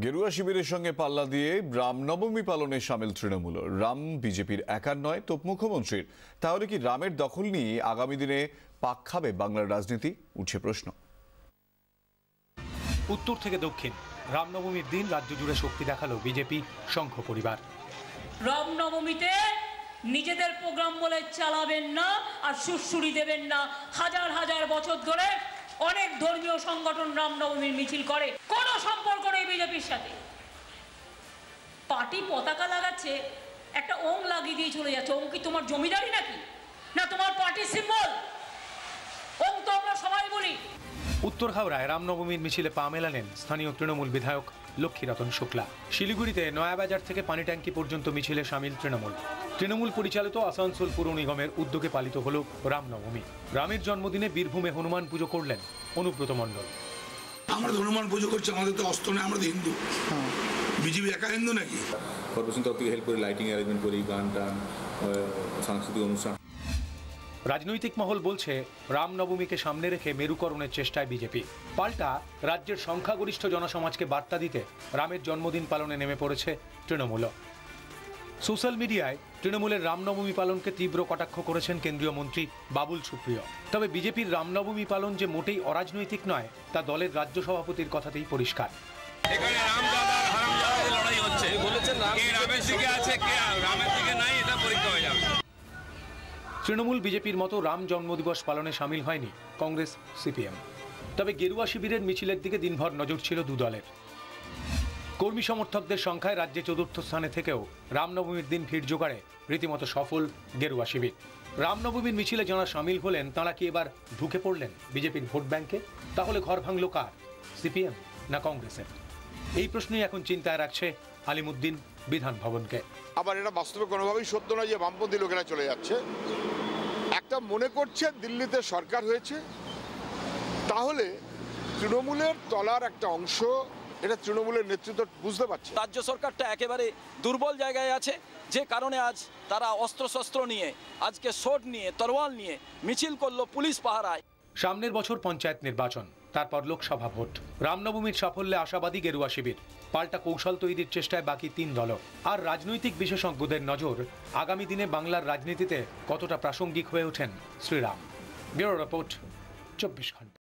গেরুয়া শিবিরের সঙ্গে পাল্লা দিয়ে রামনবমী পালনে সামিল তৃণমূল। রাম বিজেপির একার নয়, তো মুখ্যমন্ত্রীর। তাহলে কি রামের দখল নিয়ে আগামী দিনে পাক খাবে বাংলার রাজনীতি, উঠছে প্রশ্ন। উত্তর থেকে দক্ষিণ রামনবমীর দিন রাজ্য জুড়ে শক্তি দেখালো বিজেপি সংঘ পরিবার। রামনবমীতে নিজেদের প্রোগ্রাম বলে চালাবেন না আর সুরসুরি দেবেন না। হাজার হাজার বছর ধরে অনেক ধর্মীয় সংগঠন রামনবমীর মিছিল করে, কোনো সম্পর্ক নেই বিজেপির সাথে। পার্টি পতাকা লাগাচ্ছে, একটা ওম লাগিয়ে দিয়ে চলে যাচ্ছে। ওম কি তোমার জমিদারি নাকি, না তোমার পার্টির সিম্বল? ওম তো আমরা সবাই বলি। উত্তর হাওড়ায় রামনবমীর মিছিলে পা মেলালেন স্থানীয় তৃণমূল বিধায়ক লক্ষ্মীরতন শুক্লা। শিলিগুড়িতে নয়াবাজার থেকে পানি ট্যাঙ্কি পর্যন্ত মিছিলে সামিল তৃণমূল পরিচালিত আসানসোল পুর নিগমের উদ্যোগে পালিত হল রামনবমী। রামের জন্মদিনে বীরভূমে হনুমান পুজো করলেন অনুব্রত মণ্ডল। আমরা হনুমান পুজো করছি, আমাদের তো অস্ত্র নেই, আমরা তো হিন্দু। বিজেপি একা হিন্দু নাকি? কর্পোরেশন তরফ থেকে হেল্প করি, লাইটিং অ্যারেঞ্জমেন্ট করি, গান টান, সাংস্কৃতিক অনুষ্ঠান। রাজনৈতিক মহল বলছে রামনবমীকে সামনে রেখে মেরুকরণের চেষ্টায় বিজেপি। পাল্টা রাজ্যের সংখ্যাগরিষ্ঠ জনসমাজকে বার্তা দিতে রামের জন্মদিন পালনে নেমে পড়েছে তৃণমূল। সোশ্যাল মিডিয়ায় তৃণমূলের রামনবমী পালনকে তীব্র কটাক্ষ করেছেন কেন্দ্রীয় মন্ত্রী বাবুল সুপ্রিয়। তবে বিজেপির রামনবমী পালন যে মোটেই অরাজনৈতিক নয় তা দলের রাজ্য সভাপতির কথাতেই পরিষ্কার। এখানে রামদাদার হারামজাদাদের লড়াই হচ্ছে। বলেছেন কে রামের দিকে আছে, কে রামের দিকে নাই, এটা পরীক্ষা হয়ে যাবে। তৃণমূল বিজেপির মতো রাম জন্মদিবস পালনে সামিল হয়নি কংগ্রেস, সিপিএম। তবে গেরুয়া শিবিরের মিছিলের দিকে দিনভর নজর ছিল দু দলের। কর্মী সমর্থকদের সংখ্যায় রাজ্যে চতুর্থ স্থানে থেকেও রামনবমীর দিন ভিড় জোগাড়ে রীতিমতো সফল গেরুয়া শিবির। রামনবমীর মিছিলে যাঁরা সামিল হলেন তাঁরা কি এবার ঢুকে পড়লেন বিজেপির ভোট ব্যাংকে? তাহলে ঘর ভাঙল কার, সিপিএম না কংগ্রেসের? এই প্রশ্নই এখন চিন্তায় রাখছে আলিমুদ্দিন বিধান ভবনকে। আবার এটা বাস্তবে কোনোভাবেই সত্য নয় যে বামপন্থী লোকেরা চলে যাচ্ছে। একটা মনে করছে দিল্লিতে সরকার হয়েছে, তাহলে তৃণমূলের তলার একটা অংশ এটা তৃণমূলের নেতৃত্ব বুঝতে পারছে। রাজ্য সরকারটা একেবারে দুর্বল জায়গায় আছে, যে কারণে আজ তারা অস্ত্রশস্ত্র নিয়ে, আজকে সোট নিয়ে, তরোয়াল নিয়ে মিছিল করলো পুলিশ পাহারায়। সামনের বছর পঞ্চায়েত নির্বাচন, তারপর লোকসভা ভোট। রামনবমীর সাফল্যে আশাবাদী গেরুয়া শিবির। পাল্টা কৌশল তৈরির চেষ্টায় বাকি তিন দল। আর রাজনৈতিক বিশেষজ্ঞদের নজর আগামী দিনে বাংলার রাজনীতিতে কতটা প্রাসঙ্গিক হয়ে ওঠেন শ্রীরাম। ব্যুরো রিপোর্ট, 24 ঘন্টা।